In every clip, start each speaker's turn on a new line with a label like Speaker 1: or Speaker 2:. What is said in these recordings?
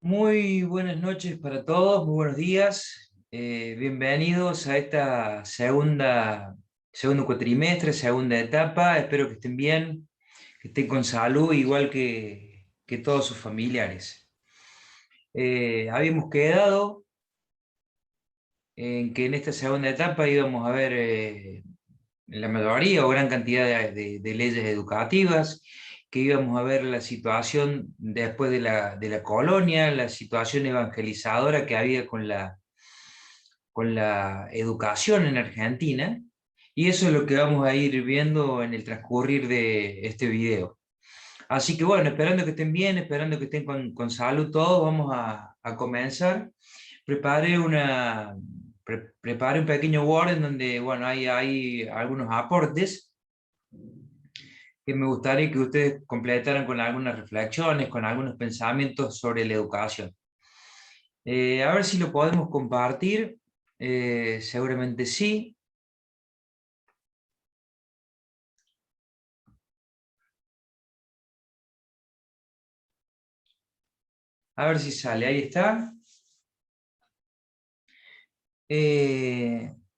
Speaker 1: Muy buenas noches para todos, muy buenos días. Bienvenidos a esta segundo cuatrimestre, segunda etapa. Espero que estén bien, que estén con salud, igual que todos sus familiares. Habíamos quedado en que en esta segunda etapa íbamos a ver la mayoría o gran cantidad de leyes educativas, que íbamos a ver la situación después de la colonia, la situación evangelizadora que había con la educación en Argentina, y eso es lo que vamos a ir viendo en el transcurrir de este video. Así que bueno, esperando que estén bien, esperando que estén con salud todos, vamos a comenzar. Preparé preparé un pequeño Word en donde, bueno, hay algunos aportes que me gustaría que ustedes completaran con algunas reflexiones, con algunos pensamientos sobre la educación. A ver si lo podemos compartir. Seguramente sí. A ver si sale, ahí está.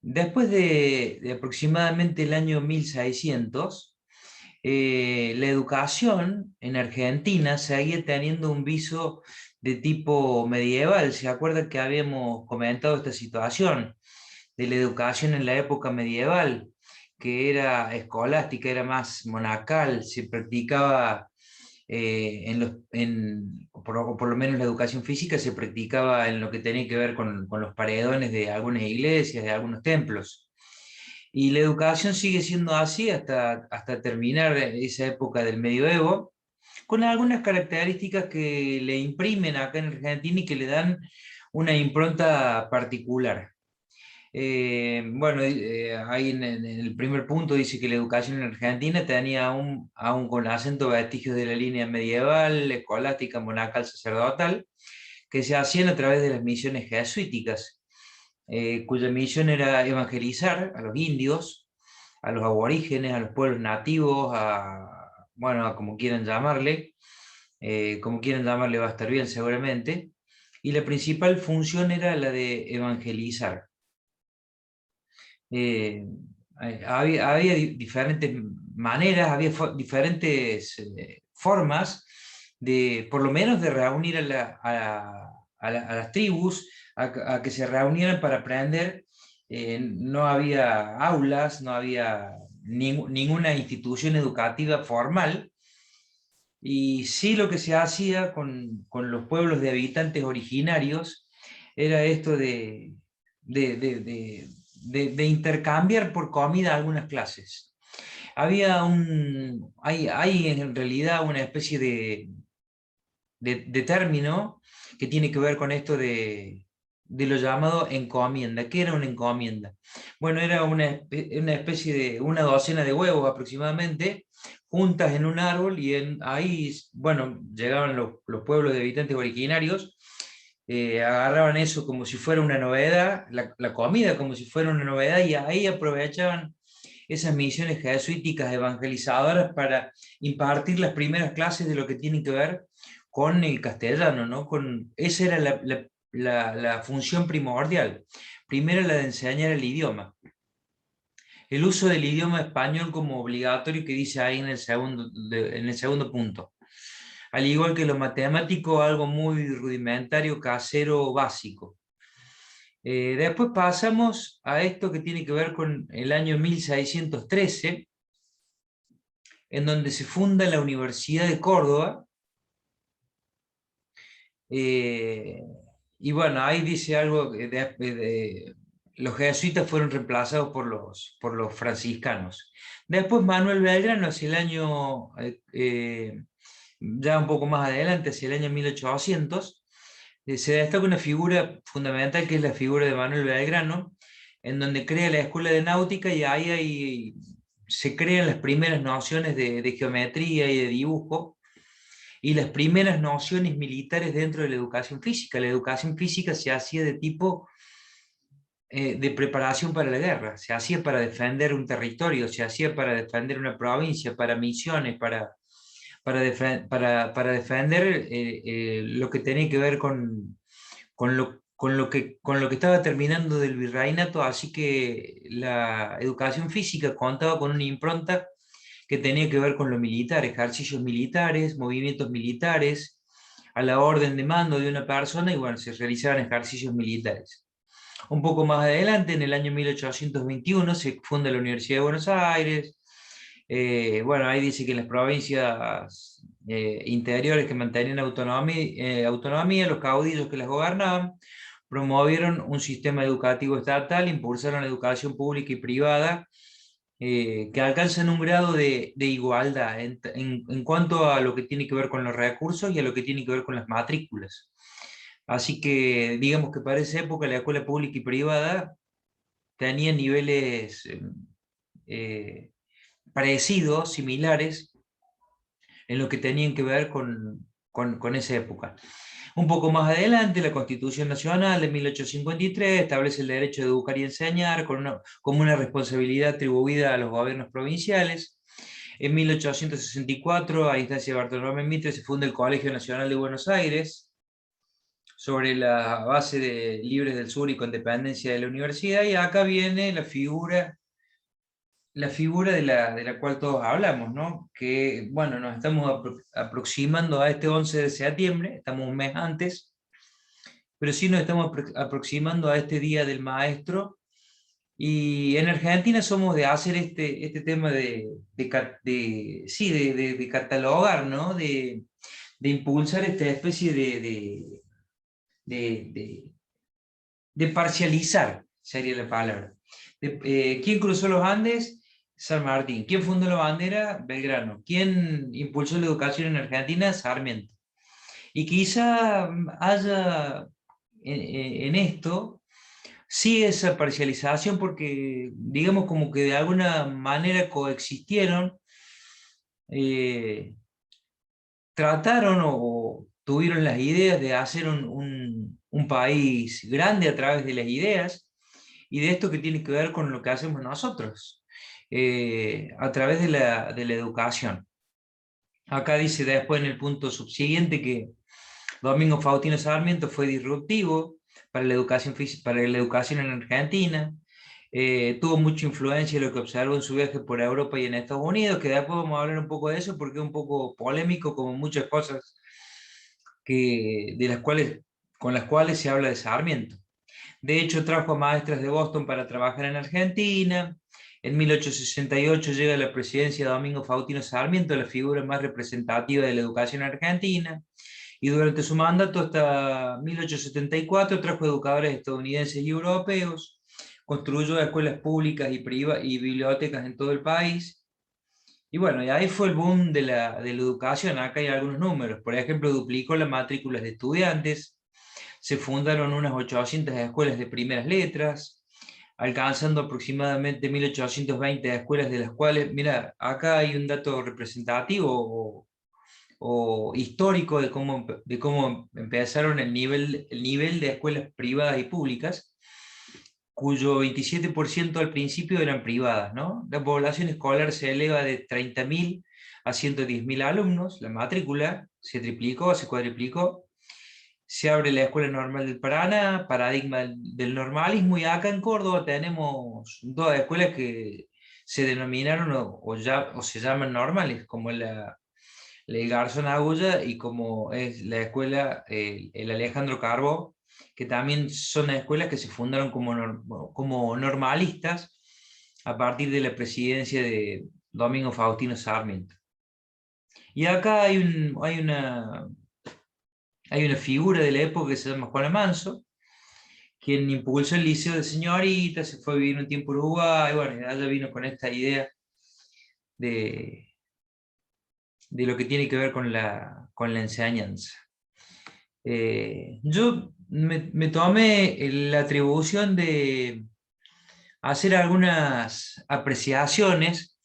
Speaker 1: Después de aproximadamente el año 1600, la educación en Argentina seguía teniendo un viso de tipo medieval. ¿Se acuerda que habíamos comentado esta situación de la educación en la época medieval, que era escolástica, era más monacal, se practicaba por lo menos la educación física se practicaba en lo que tenía que ver con los paredones de algunas iglesias, de algunos templos? Y la educación sigue siendo así hasta terminar esa época del medioevo, con algunas características que le imprimen acá en Argentina y que le dan una impronta particular. Bueno, ahí en el primer punto dice que la educación en Argentina tenía aún con acento vestigios de la línea medieval, escolástica, monacal, sacerdotal, que se hacían a través de las misiones jesuíticas, cuya misión era evangelizar a los indios, a los aborígenes, a los pueblos nativos, bueno, a como quieran llamarle va a estar bien seguramente, y la principal función era la de evangelizar. eh, había diferentes maneras, había diferentes formas de, por lo menos, de reunir a las tribus, a que se reunieran para aprender. No había aulas, no había ninguna institución educativa formal, y sí lo que se hacía con los pueblos de habitantes originarios era esto de, de- de- de intercambiar por comida algunas clases. Hay en realidad una especie de término que tiene que ver con esto de lo llamado encomienda. ¿Qué era una encomienda? Bueno, era una especie de una docena de huevos aproximadamente, juntas en un árbol, y ahí, bueno, llegaban los pueblos de habitantes originarios, agarraban eso como si fuera una novedad, la comida como si fuera una novedad, y ahí aprovechaban esas misiones jesuíticas evangelizadoras para impartir las primeras clases de lo que tiene que ver con el castellano, ¿no? Esa era la función primordial. Primero, la de enseñar el idioma. El uso del idioma español como obligatorio, que dice ahí en el segundo punto. Al igual que lo matemático, algo muy rudimentario, casero, básico. Después pasamos a esto que tiene que ver con el año 1613, en donde se funda la Universidad de Córdoba. eh, y bueno, ahí dice algo los jesuitas fueron reemplazados por los franciscanos. Después Manuel Belgrano, hacia el año, ya un poco más adelante, hacia el año 1800, se destaca una figura fundamental, que es la figura de Manuel Belgrano, en donde crea la Escuela de Náutica, y ahí se crean las primeras nociones de geometría y de dibujo, y las primeras nociones militares dentro de la educación física. La educación física se hacía de tipo de preparación para la guerra, se hacía para defender un territorio, se hacía para defender una provincia, para misiones, para defender lo que tenía que ver con lo que estaba terminando del virreinato, así que la educación física contaba con una impronta que tenía que ver con lo militar, ejercicios militares, movimientos militares, a la orden de mando de una persona, y bueno, se realizaban ejercicios militares. Un poco más adelante, en el año 1821, se funda la Universidad de Buenos Aires. Bueno, ahí dice que en las provincias interiores que mantenían autonomía, los caudillos que las gobernaban, promovieron un sistema educativo estatal, impulsaron la educación pública y privada, que alcanzan un grado de igualdad en cuanto a lo que tiene que ver con los recursos y a lo que tiene que ver con las matrículas. Así que digamos que para esa época la escuela pública y privada tenía niveles eh, parecidos, similares, en lo que tenían que ver con esa época. Un poco más adelante, la Constitución Nacional de 1853 establece el derecho de educar y enseñar como una responsabilidad atribuida a los gobiernos provinciales. En 1864, a instancia de Bartolomé Mitre, se funda el Colegio Nacional de Buenos Aires, sobre la base de Libres del Sur y con dependencia de la universidad, y acá viene la figura de la cual todos hablamos, ¿no? Que, bueno, nos estamos aproximando a este 11 de septiembre, estamos un mes antes, pero sí nos estamos aproximando a este Día del Maestro, y en Argentina somos de hacer este tema sí, de catalogar, ¿no? De impulsar esta especie de, de- de parcializar, sería la palabra. ¿Quién cruzó los Andes? San Martín. ¿Quién fundó la bandera? Belgrano. ¿Quién impulsó la educación en Argentina? Sarmiento. Y quizá haya en esto, sí, esa parcialización, porque digamos como que de alguna manera coexistieron, eh, trataron o tuvieron las ideas de hacer un país grande a través de las ideas, y de esto que tiene que ver con lo que hacemos nosotros, a través de la educación. Acá dice después en el punto subsiguiente que Domingo Faustino Sarmiento fue disruptivo para la educación en Argentina. Tuvo mucha influencia en lo que observó en su viaje por Europa y en Estados Unidos, que después vamos a hablar un poco de eso porque es un poco polémico, como muchas cosas con las cuales se habla de Sarmiento. De hecho, trajo a maestras de Boston para trabajar en Argentina. En 1868 llega a la presidencia de Domingo Faustino Sarmiento, la figura más representativa de la educación argentina, y durante su mandato hasta 1874 trajo educadores estadounidenses y europeos, construyó escuelas públicas y bibliotecas en todo el país. Y bueno, y ahí fue el boom de la educación. Acá hay algunos números. Por ejemplo, duplicó las matrículas de estudiantes, se fundaron unas 800 escuelas de primeras letras, alcanzando aproximadamente 1820 escuelas, de las cuales, mira, acá hay un dato representativo o histórico de cómo empezaron el nivel de escuelas privadas y públicas, cuyo 27% al principio eran privadas, ¿no? La población escolar se eleva de 30.000 a 110.000 alumnos, la matrícula se triplicó, se cuadriplicó, se abre la Escuela Normal del Paraná, paradigma del normalismo, y acá en Córdoba tenemos dos escuelas que se denominaron o se llaman normales, como el Garzón Agulla y como es la escuela el Alejandro Carbó, que también son escuelas que se fundaron como normalistas a partir de la presidencia de Domingo Faustino Sarmiento. Y acá hay una figura de la época que se llama Juana Manso, quien impulsó el Liceo de Señoritas, se fue a vivir un tiempo a Uruguay, bueno, ella vino con esta idea de, de lo que tiene que ver con la enseñanza. Yo me tomé la atribución de hacer algunas apreciaciones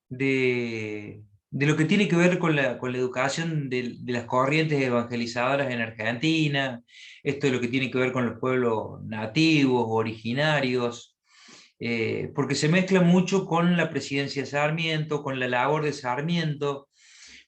Speaker 1: de lo que tiene que ver con la educación de las corrientes evangelizadoras en Argentina, esto de lo que tiene que ver con los pueblos nativos, originarios, porque se mezcla mucho con la presidencia de Sarmiento, con la labor de Sarmiento,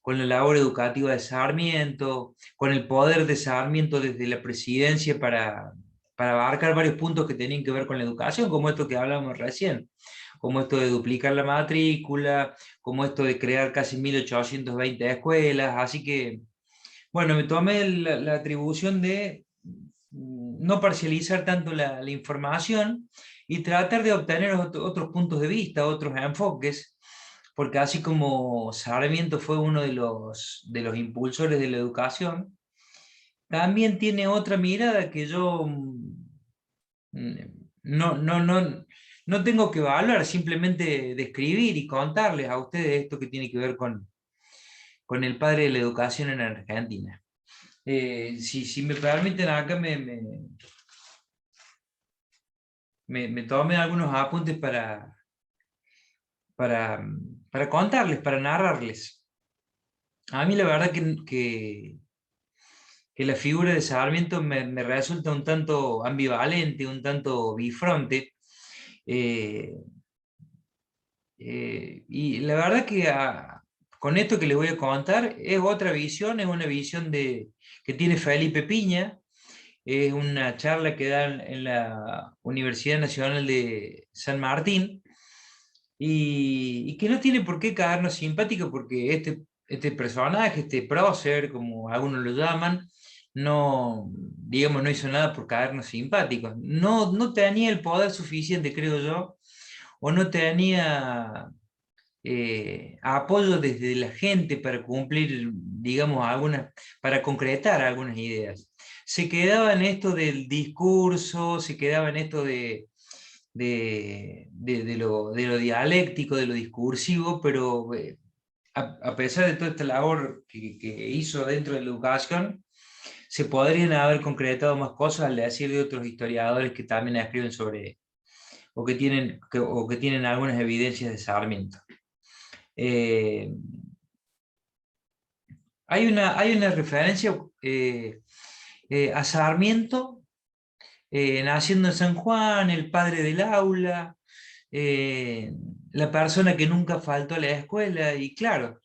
Speaker 1: con la labor educativa de Sarmiento, con el poder de Sarmiento desde la presidencia para abarcar varios puntos que tenían que ver con la educación, como esto que hablábamos recién, como esto de duplicar la matrícula, como esto de crear casi 1820 escuelas. Así que, bueno, me tomé la atribución de no parcializar tanto la información y tratar de obtener otros puntos de vista, otros enfoques, porque así como Sarmiento fue uno de los impulsores de la educación, también tiene otra mirada que yo no, no, no, no tengo que evaluar, simplemente describir y contarles a ustedes esto que tiene que ver con el padre de la educación en Argentina. Si me permiten, acá me tomé algunos apuntes para contarles, para narrarles. A mí la verdad que la figura de Sarmiento me resulta un tanto ambivalente, un tanto bifronte. eh, y la verdad que con esto que les voy a contar es otra visión, es una visión que tiene Felipe Piña. Es una charla que dan en la Universidad Nacional de San Martín, y que no tiene por qué caernos simpático, porque este personaje, este prócer, como algunos lo llaman, no, digamos, no hizo nada por caernos simpáticos. No, no tenía el poder suficiente, creo yo, o no tenía apoyo desde la gente para cumplir, digamos, para concretar algunas ideas. Se quedaba en esto del discurso, se quedaba en esto de lo dialéctico, de lo discursivo, pero a pesar de toda esta labor que hizo dentro de la educación, se podrían haber concretado más cosas al decir de otros historiadores que también escriben sobre, o que tienen algunas evidencias de Sarmiento. Eh, hay una referencia a Sarmiento, naciendo en San Juan, el padre del aula, eh, la persona que nunca faltó a la escuela. Y claro,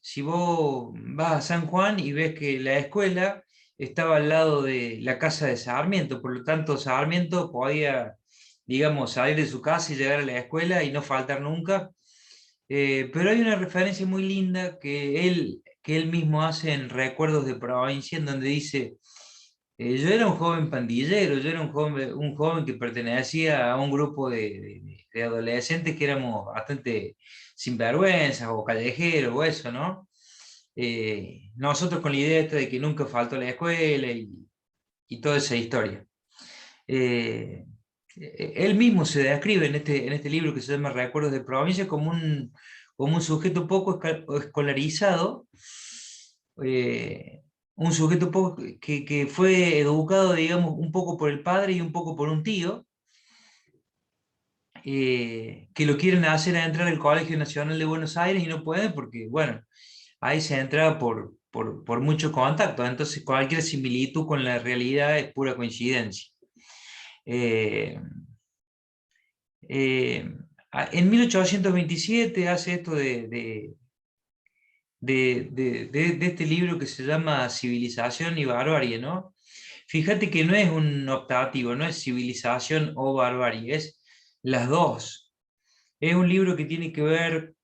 Speaker 1: si vos vas a San Juan y ves que la escuela estaba al lado de la casa de Sarmiento, por lo tanto Sarmiento podía, digamos, salir de su casa y llegar a la escuela y no faltar nunca. Pero hay una referencia muy linda que él mismo hace en Recuerdos de Provincia, en donde dice: yo era un joven pandillero, yo era un joven que pertenecía a un grupo de adolescentes que éramos bastante sinvergüenzas o callejeros o eso, ¿no? Nosotros con la idea esta de que nunca faltó a la escuela y toda esa historia. Eh, Él mismo se describe en este libro que se llama Recuerdos de Provincia como un sujeto poco escolarizado, eh, un sujeto poco, que fue educado, digamos, un poco por el padre y un poco por un tío, que lo quieren hacer entrar al Colegio Nacional de Buenos Aires y no pueden porque, bueno, ahí se entra por mucho contacto, entonces cualquier similitud con la realidad es pura coincidencia. Eh, Eh, en 1827 hace esto de este libro que se llama Civilización y Barbarie, ¿no? Fíjate que no es un optativo, no es civilización o barbarie, es las dos. Es un libro que tiene que ver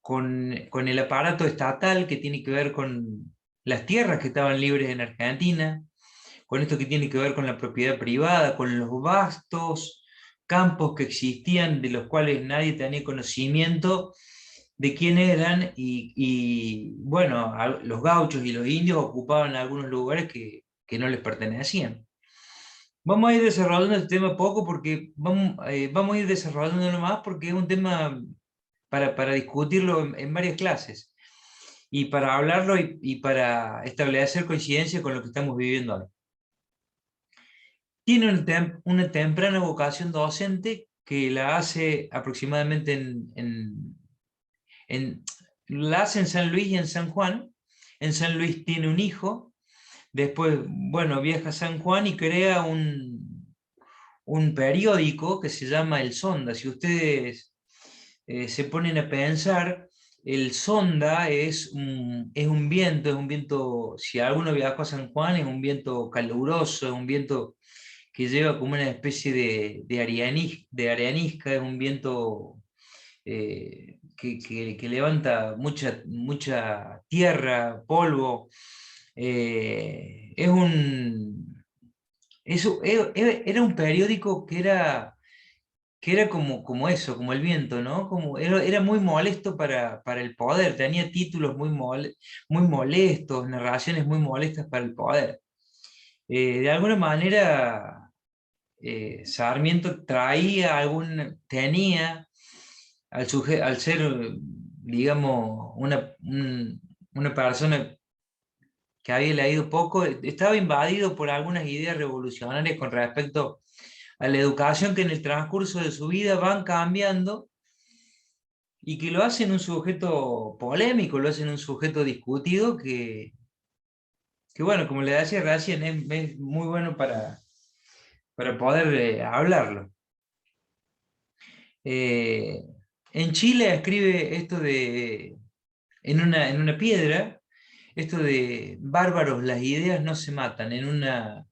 Speaker 1: con el aparato estatal, que tiene que ver con las tierras que estaban libres en Argentina, con esto que tiene que ver con la propiedad privada, con los vastos campos que existían, de los cuales nadie tenía conocimiento de quién eran, y bueno, los gauchos y los indios ocupaban algunos lugares que no les pertenecían. Vamos a ir desarrollando el tema poco porque vamos a ir desarrollándolo más porque es un tema para discutirlo en varias clases y para hablarlo y para establecer coincidencia con lo que estamos viviendo ahora. Tiene una temprana vocación docente que la hace aproximadamente en- la hace en San Luis y en San Juan. En San Luis tiene un hijo, después, bueno, viaja a San Juan y crea un periódico que se llama El Sonda. Si ustedes se ponen a pensar, el sonda es un viento, si alguno viajó a San Juan, es un viento caluroso, es un viento que lleva como una especie de arenisca, es un viento que levanta mucha tierra, polvo. Es un, Era un periódico que era como eso, como el viento, ¿no? Era muy molesto para el poder, tenía títulos muy molestos, narraciones muy molestas para el poder. De alguna manera, Sarmiento tenía al ser, digamos, una persona que había leído poco, estaba invadido por algunas ideas revolucionarias con respecto a la educación que en el transcurso de su vida van cambiando y que lo hacen un sujeto polémico, lo hacen un sujeto discutido que bueno, como le decía recién, es muy bueno para poder hablarlo. Eh, en Chile escribe en una piedra, esto de bárbaros, las ideas no se matan, en una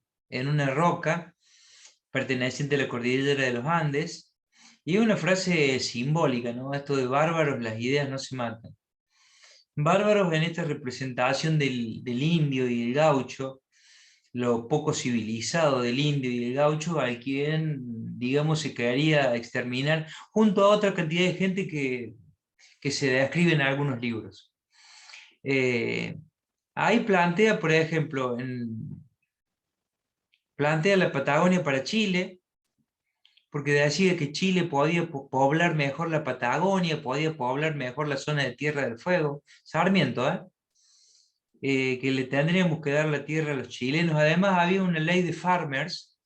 Speaker 1: roca perteneciente a la cordillera de los Andes, y es una frase simbólica, ¿no? Esto de bárbaros, las ideas no se matan. Bárbaros en esta representación del indio y el gaucho, lo poco civilizado del indio y del gaucho, al quien, digamos, se quedaría exterminar, junto a otra cantidad de gente que se describe en algunos libros. Eh, Ahí plantea, por ejemplo, plantea la Patagonia para Chile, porque decía que Chile podía poblar mejor la Patagonia, podía poblar mejor la zona de Tierra del Fuego. Sarmiento, ¿eh? Que le tendríamos que dar la tierra a los chilenos. Además, había una ley de farmers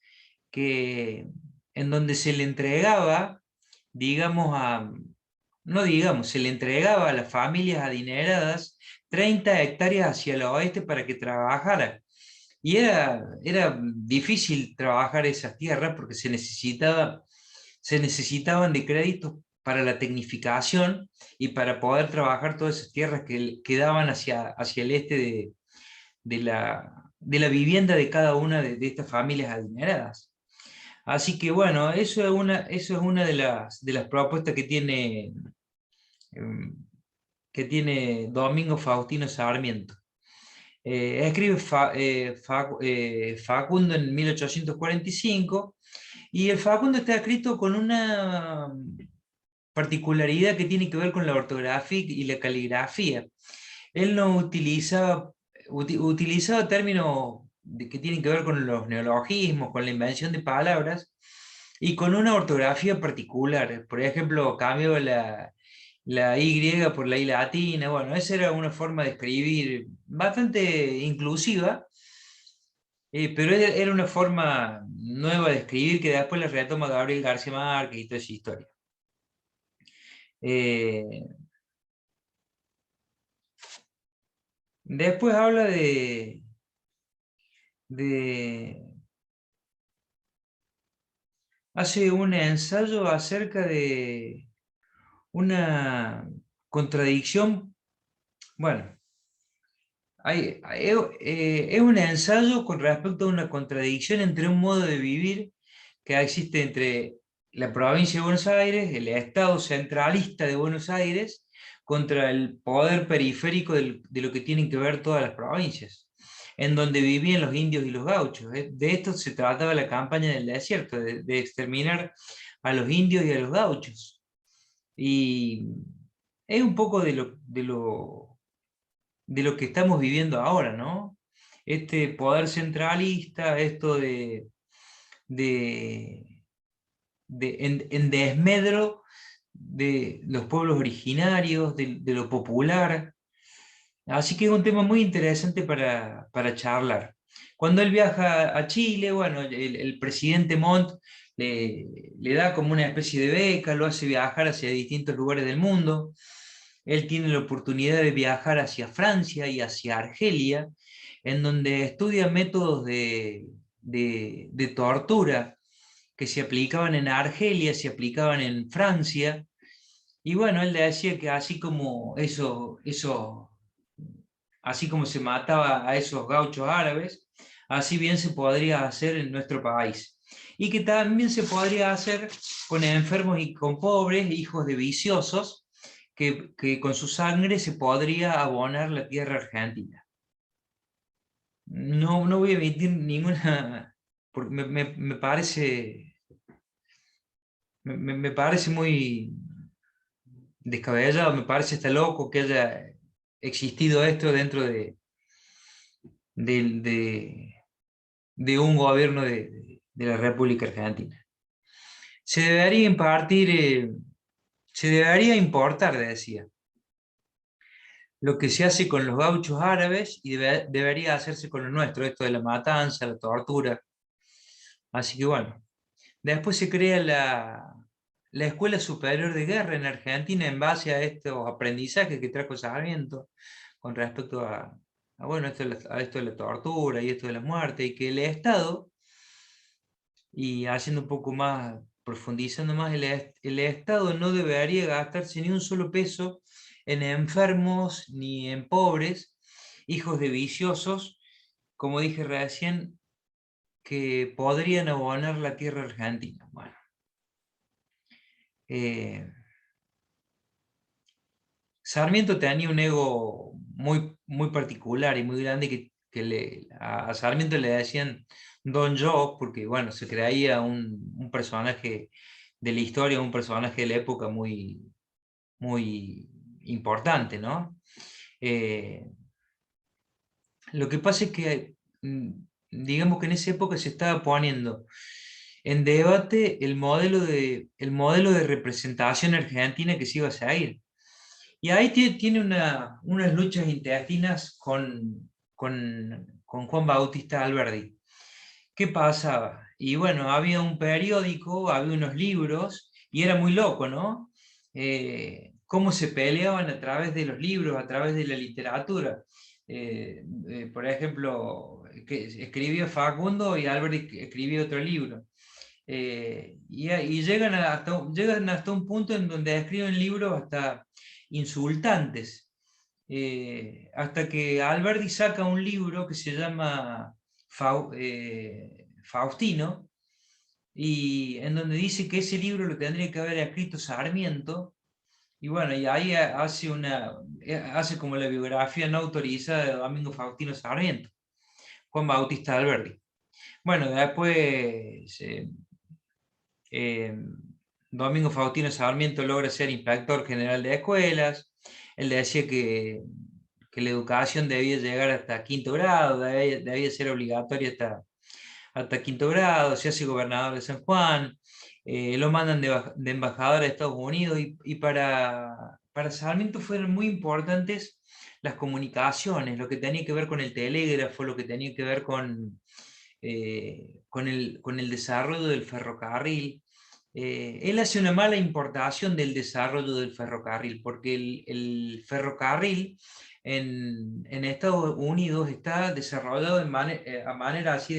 Speaker 1: que, en donde se le entregaba, digamos, no digamos, se le entregaba a las familias adineradas 30 hectáreas hacia el oeste para que trabajara. Y era difícil trabajar esas tierras porque se necesitaban de créditos para la tecnificación y para poder trabajar todas esas tierras que quedaban hacia el este de la vivienda de cada una de estas familias adineradas. Así que bueno, eso es una de las propuestas em, que tiene Domingo Faustino Sarmiento. Escribe Facundo en 1845 y el Facundo está escrito con una particularidad que tiene que ver con la ortografía y la caligrafía. Él no utilizaba términos que tienen que ver con los neologismos, con la invención de palabras, y con una ortografía particular. Por ejemplo, cambio la Y por la I latina. Bueno, esa era una forma de escribir bastante inclusiva, pero era una forma nueva de escribir que después la retoma Gabriel García Márquez y toda esa historia. Eh, Después habla de hace un ensayo acerca de una contradicción. Bueno, es un ensayo con respecto a una contradicción entre un modo de vivir que existe entre la provincia de Buenos Aires, el Estado centralista de Buenos Aires, contra el poder periférico de lo que tienen que ver todas las provincias, en donde vivían los indios y los gauchos. De esto se trataba la campaña del desierto, de exterminar a los indios y a los gauchos. Y es un poco de lo que estamos viviendo ahora, ¿no? Este poder centralista, esto de, en desmedro de los pueblos originarios, de lo popular. Así que es un tema muy interesante para charlar. Cuando él viaja a Chile, bueno, el presidente Montt le da como una especie de beca, lo hace viajar hacia distintos lugares del mundo. Él tiene la oportunidad de viajar hacia Francia y hacia Argelia, en donde estudia métodos de tortura que se aplicaban en Argelia, se aplicaban en Francia, Y bueno, él decía que así como se mataba a esos gauchos árabes, así bien se podría hacer en nuestro país. Y que también se podría hacer con enfermos y con pobres, hijos de viciosos, que con su sangre se podría abonar la tierra argentina. No, no voy a emitir ninguna, porque me parece muy descabellado, me parece hasta loco que haya existido esto dentro de, de- de un gobierno de la República Argentina. Se debería impartir, se debería importar, decía, lo que se hace con los gauchos árabes y debería hacerse con los nuestros, esto de la matanza, la tortura. Así que bueno, después se crea la Escuela Superior de Guerra en Argentina en base a estos aprendizajes que trajo Sarmiento con respecto bueno, a esto de la tortura y esto de la muerte, y que el Estado, y haciendo un poco más, profundizando más, el Estado no debería gastarse ni un solo peso en enfermos ni en pobres, hijos de viciosos, como dije recién, que podrían abonar la tierra argentina. Bueno, eh, Sarmiento tenía un ego muy, muy particular y muy grande a Sarmiento le decían Don Joe porque, bueno, se creía un personaje de la historia, un personaje de la época muy, muy importante, ¿no? Eh, lo que pasa es que, digamos que en esa época se estaba poniendo en debate el modelo de representación argentina que se iba a seguir. Y ahí tiene unas luchas intestinas con Juan Bautista Alberdi. ¿Qué pasaba? Y bueno, había un periódico, había unos libros, y era muy loco, ¿no? Cómo se peleaban a través de los libros, a través de la literatura. Por ejemplo, que escribía Facundo y Alberdi escribía otro libro. Y llegan hasta un punto en donde escriben libros hasta insultantes, hasta que Alberti saca un libro que se llama Faustino, y en donde dice que ese libro lo tendría que haber escrito Sarmiento, y bueno, y ahí hace como la biografía no autorizada de Domingo Faustino Sarmiento, Juan Bautista Alberti. Bueno, después eh, Domingo Faustino Sarmiento logra ser inspector general de escuelas. Él decía que la educación debía llegar hasta quinto grado, debía ser obligatoria hasta quinto grado, se hace gobernador de San Juan, lo mandan de embajador a Estados Unidos, y para Sarmiento fueron muy importantes las comunicaciones, lo que tenía que ver con el telégrafo, lo que tenía que ver con el desarrollo del ferrocarril. Él hace una mala importación del desarrollo del ferrocarril, porque el ferrocarril en Estados Unidos está desarrollado a manera así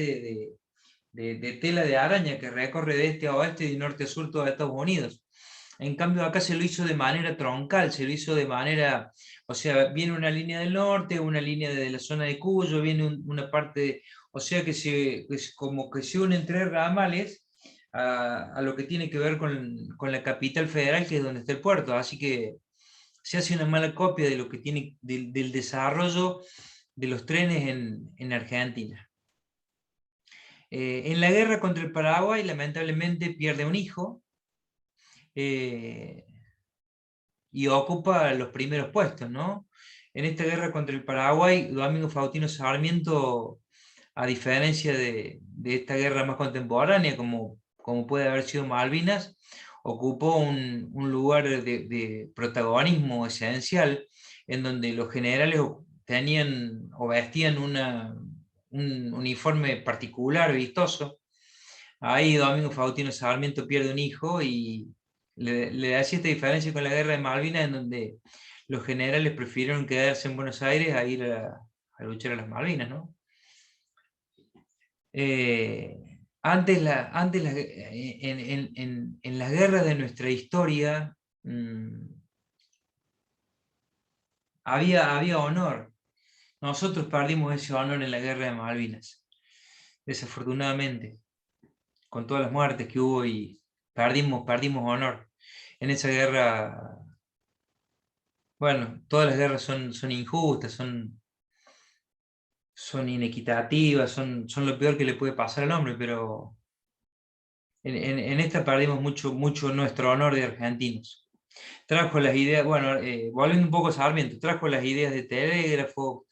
Speaker 1: de tela de araña que recorre de este a oeste y de norte a sur todo Estados Unidos. En cambio, acá se lo hizo de manera troncal, se lo hizo de manera, o sea, viene una línea del norte, una línea de la zona de Cuyo, viene una parte, o sea, como que se unen tres ramales a lo que tiene que ver con la capital federal, que es donde está el puerto. Así que se hace una mala copia de lo que tiene, del desarrollo de los trenes en Argentina. En la guerra contra el Paraguay, lamentablemente pierde un hijo, eh, y ocupa los primeros puestos, ¿no? En esta guerra contra el Paraguay, Domingo Faustino Sarmiento, a diferencia de esta guerra más contemporánea, como puede haber sido Malvinas, ocupó un lugar de protagonismo esencial, en donde los generales tenían o vestían un uniforme particular, vistoso. Ahí Domingo Faustino Sarmiento pierde un hijo, y le hacía esta diferencia con la guerra de Malvinas, en donde los generales prefirieron quedarse en Buenos Aires a ir a luchar a las Malvinas, ¿no? Antes en las guerras de nuestra historia, mm, había honor. Nosotros perdimos ese honor en la guerra de Malvinas, desafortunadamente, con todas las muertes que hubo y perdimos honor. En esa guerra, bueno, todas las guerras son injustas, son inequitativas, son lo peor que le puede pasar al hombre, pero en esta perdimos mucho nuestro honor de argentinos. Trajo las ideas, bueno, volviendo un poco a Sarmiento, trajo las ideas de telégrafo,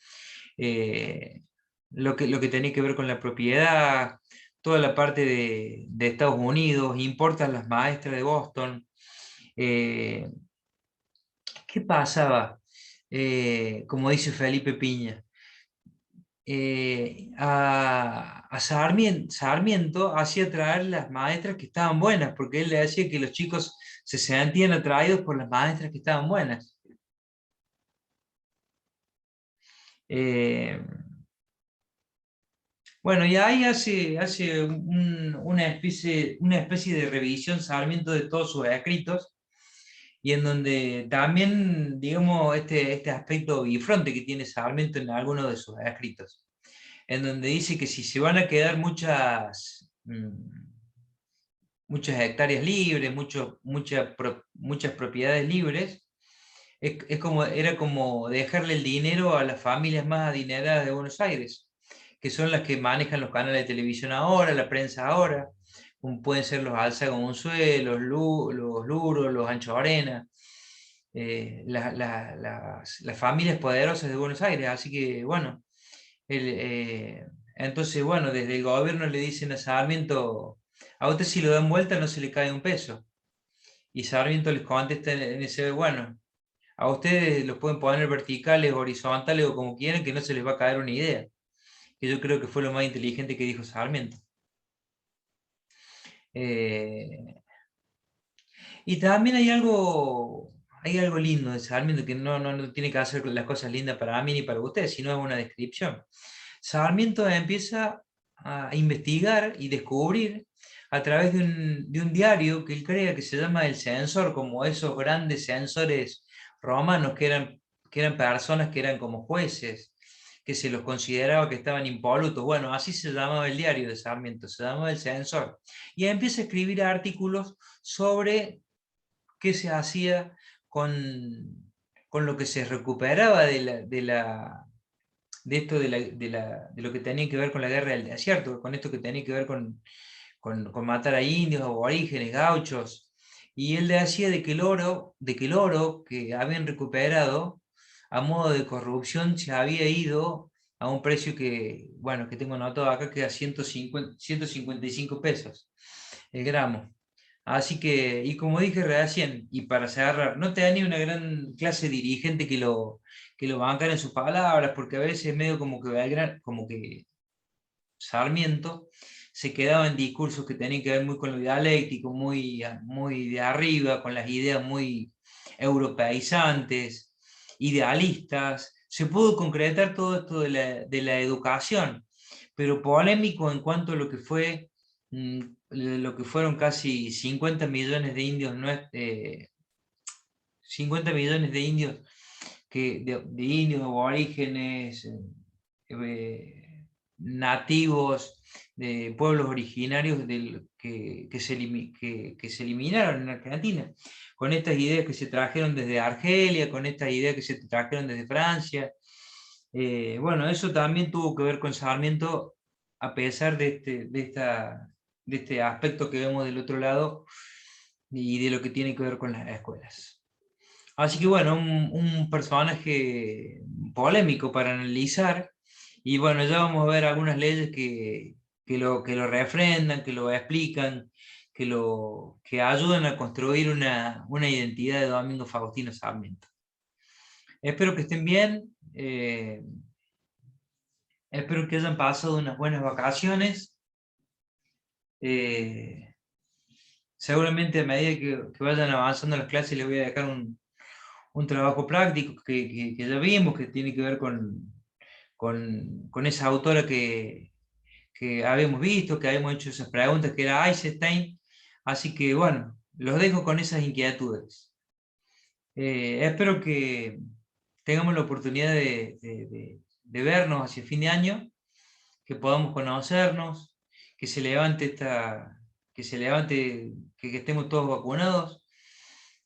Speaker 1: eh, lo que tenía que ver con la propiedad, toda la parte de Estados Unidos, importa las maestras de Boston. Eh, ¿Qué pasaba? Como dice Felipe Piña, a Sarmiento hacía traer las maestras que estaban buenas, porque él le decía que los chicos se sentían atraídos por las maestras que estaban buenas. Eh, bueno, y ahí hace una especie de revisión Sarmiento de todos sus escritos, y en donde también, digamos, este aspecto bifronte que tiene Sarmiento en algunos de sus escritos, en donde dice que si se van a quedar muchas hectáreas libres, muchas propiedades libres, era como dejarle el dinero a las familias más adineradas de Buenos Aires, que son las que manejan los canales de televisión ahora, la prensa ahora, como pueden ser los Alzagonzuelos, los Luros, los Ancho Arena, las familias poderosas de Buenos Aires. Así que, bueno, entonces, bueno, desde el gobierno le dicen a Sarmiento, a usted si lo dan vuelta no se le cae un peso. Y Sarmiento les contesta en ese, bueno, a ustedes los pueden poner verticales, horizontales o como quieran, que no se les va a caer una idea. Que yo creo que fue lo más inteligente que dijo Sarmiento. Eh, y también hay algo lindo de Sarmiento, que no tiene que hacer las cosas lindas para mí ni para ustedes, sino es una descripción. Sarmiento empieza a investigar y descubrir a través de un diario que él crea que se llama El Censor, como esos grandes censores romanos que eran personas que eran como jueces, que se los consideraba que estaban impolutos. Bueno, así se llamaba el diario de Sarmiento, se llamaba El Censor. Y empieza a escribir artículos sobre qué se hacía con lo que se recuperaba de esto de lo que tenía que ver con la guerra del desierto, con esto que tenía que ver con matar a indios, aborígenes, gauchos. Y él decía de que el oro que habían recuperado a modo de corrupción se había ido a un precio que, bueno, que tengo anotado acá, que a 155 pesos el gramo. Así que, y como dije recién, y para cerrar, no tenía ni una gran clase dirigente que lo bancara en sus palabras, porque a veces medio como que Sarmiento se quedaba en discursos que tenían que ver muy con lo dialéctico, muy de arriba, con las ideas muy europeizantes, idealistas. Se pudo concretar todo esto de la educación, pero polémico en cuanto a lo que fueron casi 50 millones de indios, 50 millones de indios, de indios aborígenes, nativos, de pueblos originarios que se eliminaron en Argentina, con estas ideas que se trajeron desde Argelia, con estas ideas que se trajeron desde Francia. Bueno, eso también tuvo que ver con Sarmiento, a pesar de este aspecto que vemos del otro lado y de lo que tiene que ver con las escuelas. Así que bueno, un personaje polémico para analizar. Y bueno, ya vamos a ver algunas leyes que lo refrendan, que lo explican, que ayudan a construir una identidad de Domingo Faustino Sarmiento. Espero que estén bien. Espero que hayan pasado unas buenas vacaciones. Eh, Seguramente a medida que vayan avanzando las clases les voy a dejar un trabajo práctico que ya vimos, que tiene que ver con esa autora que habíamos visto, que habíamos hecho esas preguntas, que era Eisenstein. Así que bueno, los dejo con esas inquietudes. Espero que tengamos la oportunidad de vernos hacia fin de año, que podamos conocernos, que se levante que se levante, que estemos todos vacunados,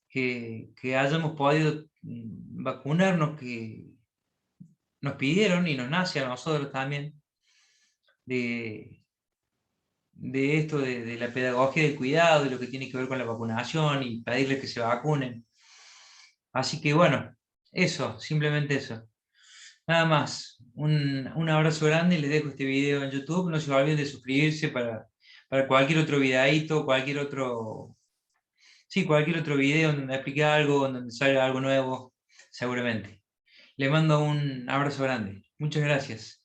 Speaker 1: que hayamos podido vacunarnos, que nos pidieron y nos nace a nosotros también, de, de esto de la pedagogía del cuidado, de lo que tiene que ver con la vacunación y pedirles que se vacunen. Así que bueno, eso, simplemente eso. Nada más. Un abrazo grande y les dejo este video en YouTube. No se olviden de suscribirse para cualquier otro videíto, cualquier otro, sí, cualquier otro video donde me explique algo, donde salga algo nuevo, seguramente. Les mando un abrazo grande. Muchas gracias.